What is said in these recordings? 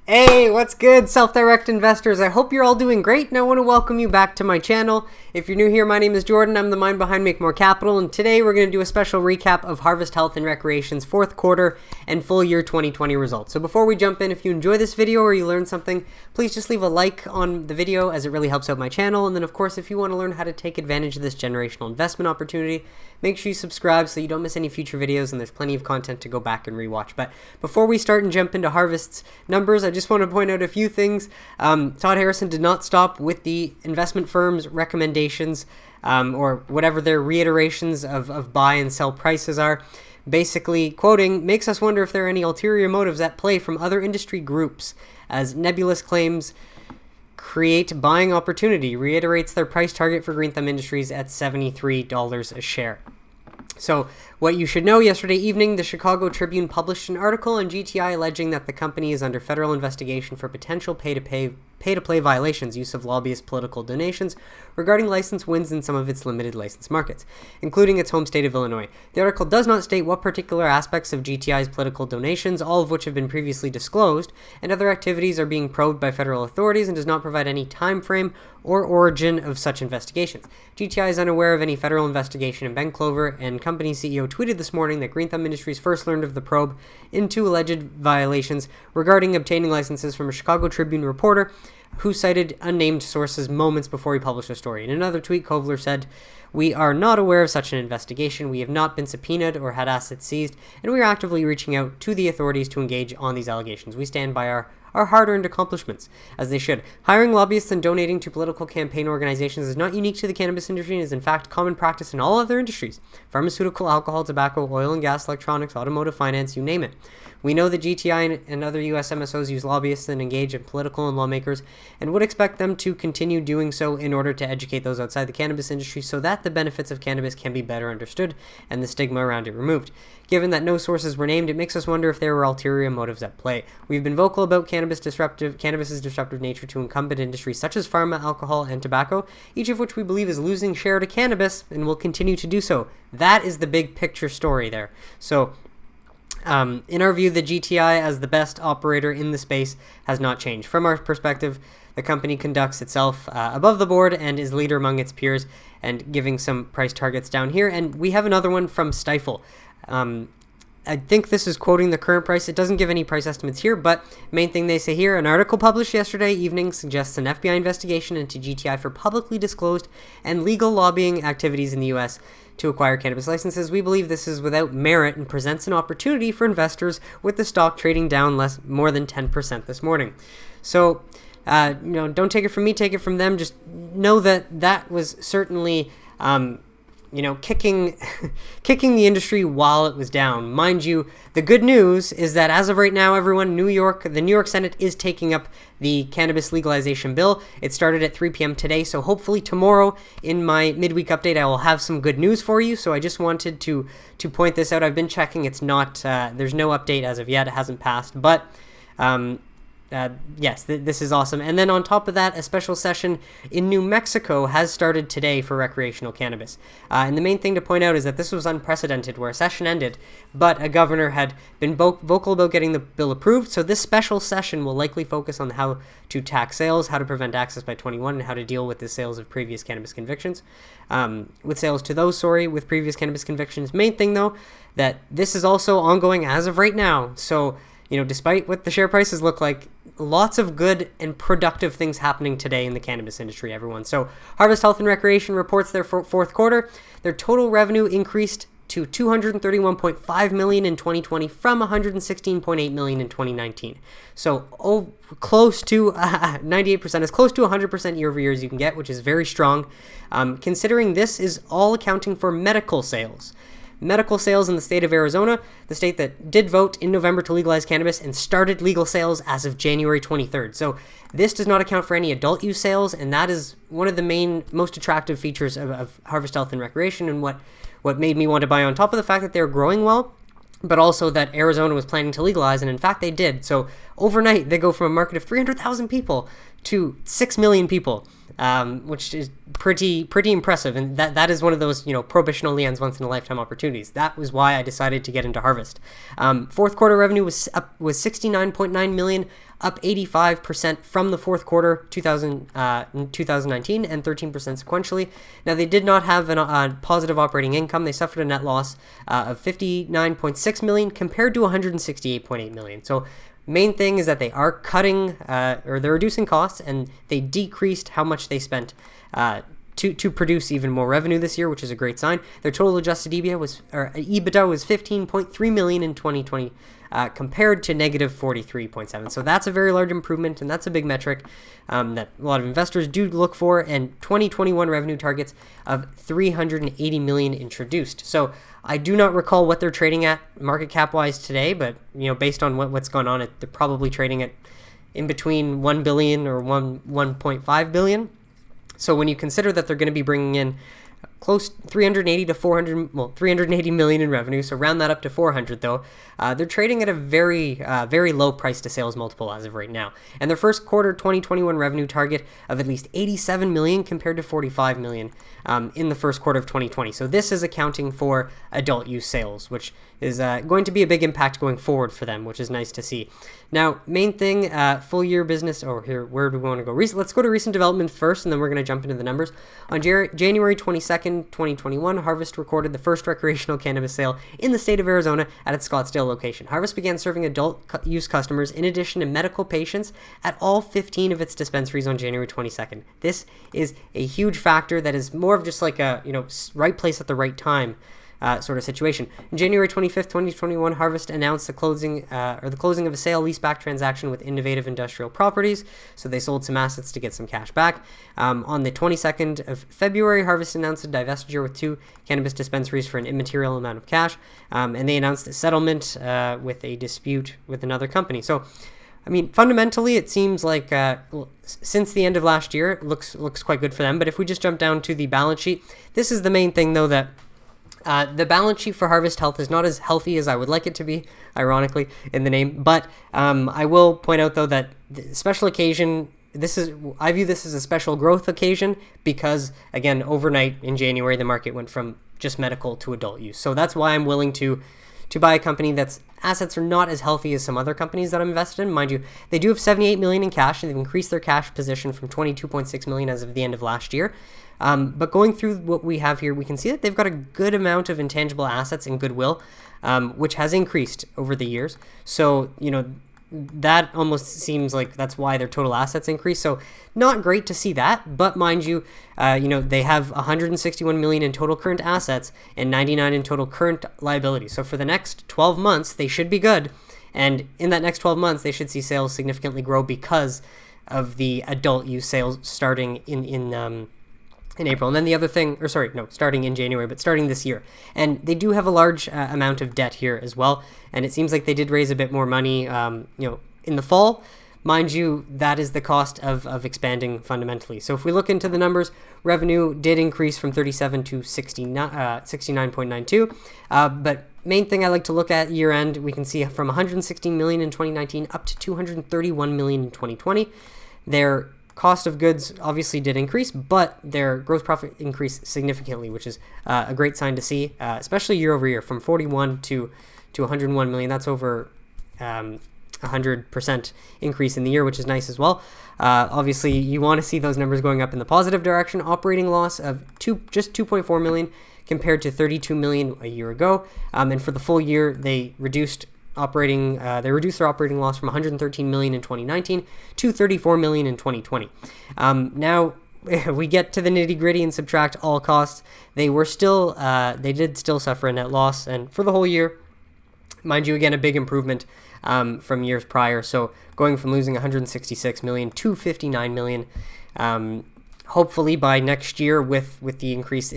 Hey, what's good, self-direct investors? I hope you're all doing great, and I want to welcome you back to my channel. If you're new here, my name is Jordan. I'm the mind behind Make More Capital, and today we're going to do a special recap of Harvest Health and Recreation's fourth quarter and full year 2020 results. So before we jump in, if you enjoy this video or you learned something, please just leave a like on the video as it really helps out my channel. And then, of course, if you want to learn how to take advantage of this generational investment opportunity, make sure you subscribe so you don't miss any future videos, and there's plenty of content to go back and rewatch. But before we start and jump into Harvest's numbers, I just want to point out a few things. Todd Harrison did not stop with the investment firm's recommendations or whatever their reiterations of buy and sell prices are. Basically, quoting, makes us wonder if there are any ulterior motives at play from other industry groups, as Nebulous claims create buying opportunity, reiterates their price target for Green Thumb Industries at $73 a share. So, what you should know, yesterday evening, the Chicago Tribune published an article on GTI alleging that the company is under federal investigation for potential pay-to-play violations, use of lobbyist political donations, regarding license wins in some of its limited license markets, including its home state of Illinois. The article does not state what particular aspects of GTI's political donations, all of which have been previously disclosed, and other activities are being probed by federal authorities, and does not provide any time frame or origin of such investigations. GTI is unaware of any federal investigation, and Ben Clover and company CEO tweeted this morning that Green Thumb Industries first learned of the probe into alleged violations regarding obtaining licenses from a Chicago Tribune reporter who cited unnamed sources moments before he published the story. In another tweet, Kovler said, "We are not aware of such an investigation. We have not been subpoenaed or had assets seized, and we are actively reaching out to the authorities to engage on these allegations. We stand by our hard-earned accomplishments, as they should. Hiring lobbyists and donating to political campaign organizations is not unique to the cannabis industry and is in fact common practice in all other industries. Pharmaceutical, alcohol, tobacco, oil and gas, electronics, automotive, finance, you name it. We know that GTI and other U.S. MSOs use lobbyists and engage in political and lawmakers, and would expect them to continue doing so in order to educate those outside the cannabis industry so that the benefits of cannabis can be better understood and the stigma around it removed. Given that no sources were named, it makes us wonder if there were ulterior motives at play. We've been vocal about cannabis's disruptive nature to incumbent industries such as pharma, alcohol, and tobacco, each of which we believe is losing share to cannabis and will continue to do so." That is the big picture story there. So, in our view, the GTI as the best operator in the space has not changed. From our perspective, the company conducts itself above the board and is leader among its peers, and giving some price targets down here. And we have another one from Stifel. I think this is quoting the current price. It doesn't give any price estimates here, but main thing they say here, an article published yesterday evening suggests an FBI investigation into GTI for publicly disclosed and legal lobbying activities in the U.S. to acquire cannabis licenses. We believe this is without merit and presents an opportunity for investors, with the stock trading down more than 10% this morning. So, don't take it from me, take it from them. Just know that that was certainly kicking the industry while it was down. Mind you, the good news is that as of right now, everyone, the New York Senate is taking up the cannabis legalization bill. It started at 3 p.m. today, so hopefully tomorrow in my midweek update, I will have some good news for you. So I just wanted to point this out. I've been checking. It's not, there's no update as of yet. It hasn't passed, but yes, this is awesome. And then on top of that, a special session in New Mexico has started today for recreational cannabis. And the main thing to point out is that this was unprecedented, where a session ended, but a governor had been vocal about getting the bill approved. So this special session will likely focus on how to tax sales, how to prevent access by 21, and how to deal with the sales of previous cannabis convictions. With previous cannabis convictions. Main thing, though, that this is also ongoing as of right now. So, despite what the share prices look like, lots of good and productive things happening today in the cannabis industry, everyone. So Harvest Health and Recreation reports their fourth quarter. Their total revenue increased to $231.5 million in 2020 from $116.8 million in 2019. So close to 98%, as close to 100% year over year as you can get, which is very strong. Considering this is all accounting for medical sales. Medical sales in the state of Arizona, the state that did vote in November to legalize cannabis and started legal sales as of January 23rd. So this does not account for any adult use sales, and that is one of the most attractive features of Harvest Health and Recreation, and what made me want to buy, on top of the fact that they're growing well, but also that Arizona was planning to legalize, and in fact they did. So overnight, they go from a market of 300,000 people to 6 million people. which is pretty impressive. And that is one of those, prohibition only ends once in a lifetime opportunities. That was why I decided to get into Harvest. Fourth quarter revenue was 69.9 million, up 85% from the fourth quarter 2019 and 13% sequentially. Now, they did not have a positive operating income. They suffered a net loss of 59.6 million compared to 168.8 million. So main thing is that they are cutting or they're reducing costs, and they decreased how much they spent to produce even more revenue this year, which is a great sign. Their total adjusted EBITDA was 15.3 million in 2020 compared to negative 43.7. So that's a very large improvement, and that's a big metric that a lot of investors do look for. And 2021 revenue targets of 380 million introduced. So I do not recall what they're trading at market cap wise today, but based on what's gone on, they're probably trading at in between 1 billion or 1.5 billion. So when you consider that they're going to be bringing in close 380 million in revenue, so round that up to 400 though, they're trading at a very low price to sales multiple as of right now. And their first quarter 2021 revenue target of at least 87 million compared to 45 million in the first quarter of 2020. So this is accounting for adult use sales, which is going to be a big impact going forward for them, which is nice to see. Now, main thing, full year business, where do we want to go? Let's go to recent development first, and then we're going to jump into the numbers. On January 22nd, 2021, Harvest recorded the first recreational cannabis sale in the state of Arizona at its Scottsdale location. Harvest began serving adult use customers in addition to medical patients at all 15 of its dispensaries on January 22nd. This is a huge factor that is more of just like a, right place at the right time sort of situation. On January 25th, 2021, Harvest announced the closing of a sale leaseback transaction with Innovative Industrial Properties. So they sold some assets to get some cash back. On the 22nd of February, Harvest announced a divestiture with 2 cannabis dispensaries for an immaterial amount of cash. And they announced a settlement with a dispute with another company. So fundamentally, it seems like since the end of last year, it looks quite good for them. But if we just jump down to the balance sheet, this is the main thing, though, that the balance sheet for Harvest Health is not as healthy as I would like it to be, ironically, in the name. But I will point out, though, that the special occasion, I view this as a special growth occasion because, again, overnight in January, the market went from just medical to adult use. So that's why I'm willing to buy a company that's assets are not as healthy as some other companies that I'm invested in. Mind you, they do have 78 million in cash, and they've increased their cash position from 22.6 million as of the end of last year. But going through what we have here, we can see that they've got a good amount of intangible assets and goodwill, which has increased over the years. So, that almost seems like that's why their total assets increase. So not great to see that, but mind you, they have 161 million in total current assets and 99 in total current liabilities. So for the next 12 months, they should be good. And in that next 12 months, they should see sales significantly grow because of the adult use sales starting in April. And then the other thing, starting in January, but starting this year. And they do have a large amount of debt here as well. And it seems like they did raise a bit more money, in the fall. Mind you, that is the cost of expanding fundamentally. So if we look into the numbers, revenue did increase from 37 to 69.92. But main thing I like to look at year end, we can see from 116 million in 2019 up to 231 million in 2020. Their cost of goods obviously did increase, but their gross profit increased significantly, which is a great sign to see, especially year over year, from 41 to 101 million. That's over 100% increase in the year, which is nice as well. Obviously, you want to see those numbers going up in the positive direction. Operating loss of just 2.4 million compared to 32 million a year ago. And for the full year, they reduced their operating loss from 113 million in 2019 to 34 million in 2020. Now we get to the nitty gritty and subtract all costs. They did still suffer a net loss, and for the whole year, mind you, again, a big improvement from years prior. So going from losing 166 million to 59 million. Hopefully by next year, with the increased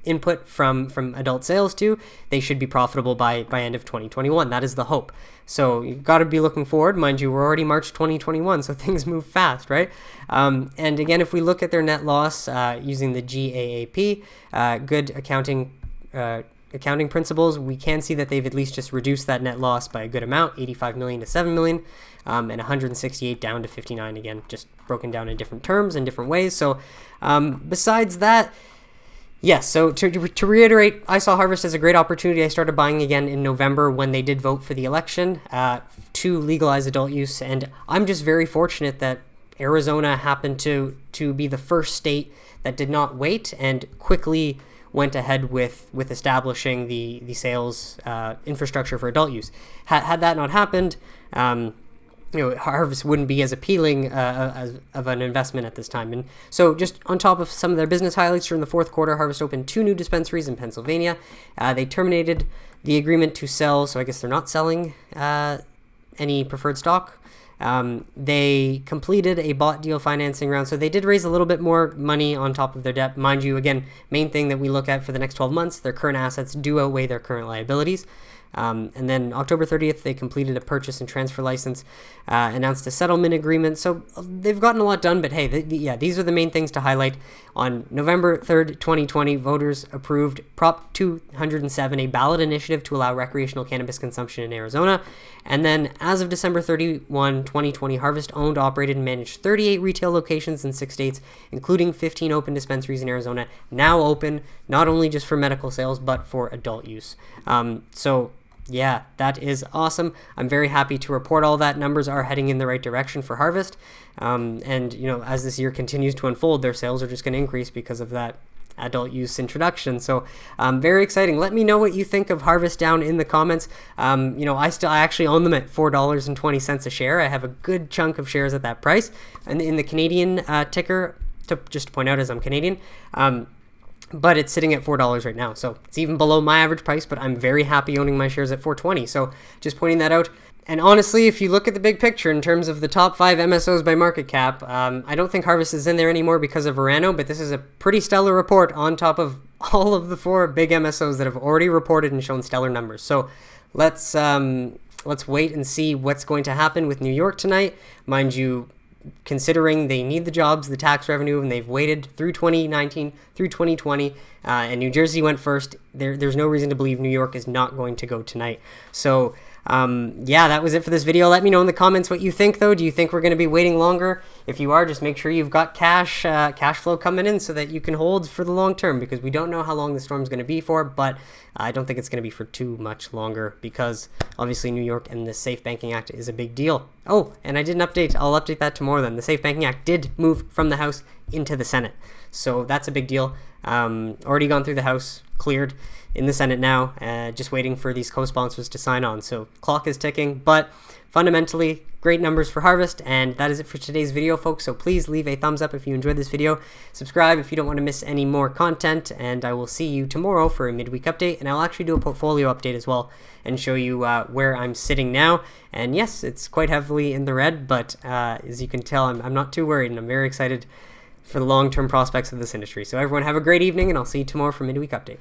input from adult sales too, they should be profitable by end of 2021. That is the hope. So you've got to be looking forward. Mind you, we're already March 2021, so things move fast, right? And again, if we look at their net loss using the GAAP, good accounting principles, we can see that they've at least just reduced that net loss by a good amount, 85 million to 7 million. and 168 down to 59 again, just broken down in different terms and different ways. So besides that, yes, so to reiterate, I saw harvest as a great opportunity. I started buying again in November when they did vote for the election to legalize adult use, and I'm just very fortunate that Arizona happened to be the first state that did not wait and quickly went ahead with establishing the sales infrastructure for adult use. Had that not happened, harvest wouldn't be as appealing of an investment at this time. And so just on top of some of their business highlights during the fourth quarter, Harvest opened 2 new dispensaries in Pennsylvania. They terminated the agreement to sell, so I guess they're not selling any preferred stock. They completed a bought deal financing round, so they did raise a little bit more money on top of their debt. Mind you, again, main thing that we look at for the next 12 months, their current assets do outweigh their current liabilities. And then October 30th, they completed a purchase and transfer license, announced a settlement agreement. So they've gotten a lot done, but hey, these are the main things to highlight. On November 3rd, 2020, voters approved Prop 207, a ballot initiative to allow recreational cannabis consumption in Arizona. And then as of December 31, 2020, Harvest owned, operated, and managed 38 retail locations in 6 states, including 15 open dispensaries in Arizona, now open not only just for medical sales, but for adult use. So yeah, that is awesome. I'm very happy to report all that. Numbers are heading in the right direction for Harvest. And, as this year continues to unfold, their sales are just going to increase because of that adult use introduction. So very exciting. Let me know what you think of Harvest down in the comments. I actually own them at $4.20 a share. I have a good chunk of shares at that price. And in the Canadian ticker, just to point out as I'm Canadian, but it's sitting at $4 right now. So it's even below my average price, but I'm very happy owning my shares at $4.20. So just pointing that out. And honestly, if you look at the big picture in terms of the top 5 MSOs by market cap, I don't think Harvest is in there anymore because of Verano, but this is a pretty stellar report on top of all of the 4 big MSOs that have already reported and shown stellar numbers. So let's wait and see what's going to happen with New York tonight. Mind you, considering they need the jobs, the tax revenue, and they've waited through 2019, through 2020, and New Jersey went first, there's no reason to believe New York is not going to go tonight. So that was it for this video. Let me know in the comments what you think, though. Do you think we're going to be waiting longer? If you are, just make sure you've got cash flow coming in so that you can hold for the long term, because we don't know how long the storm's going to be for, but I don't think it's going to be for too much longer, because obviously New York and the Safe Banking Act is a big deal. Oh, and I did an update. I'll update that tomorrow then. The Safe Banking Act did move from the House into the Senate, so that's a big deal. Already gone through the House, cleared in the Senate now, just waiting for these co-sponsors to sign on. So clock is ticking, but fundamentally great numbers for Harvest. And that is it for today's video, folks. So please leave a thumbs up if you enjoyed this video, subscribe if you don't want to miss any more content, and I will see you tomorrow for a midweek update. And I'll actually do a portfolio update as well and show you where I'm sitting now. And yes, it's quite heavily in the red, but as you can tell, I'm not too worried, and I'm very excited for the long-term prospects of this industry. So everyone have a great evening, and I'll see you tomorrow for midweek update.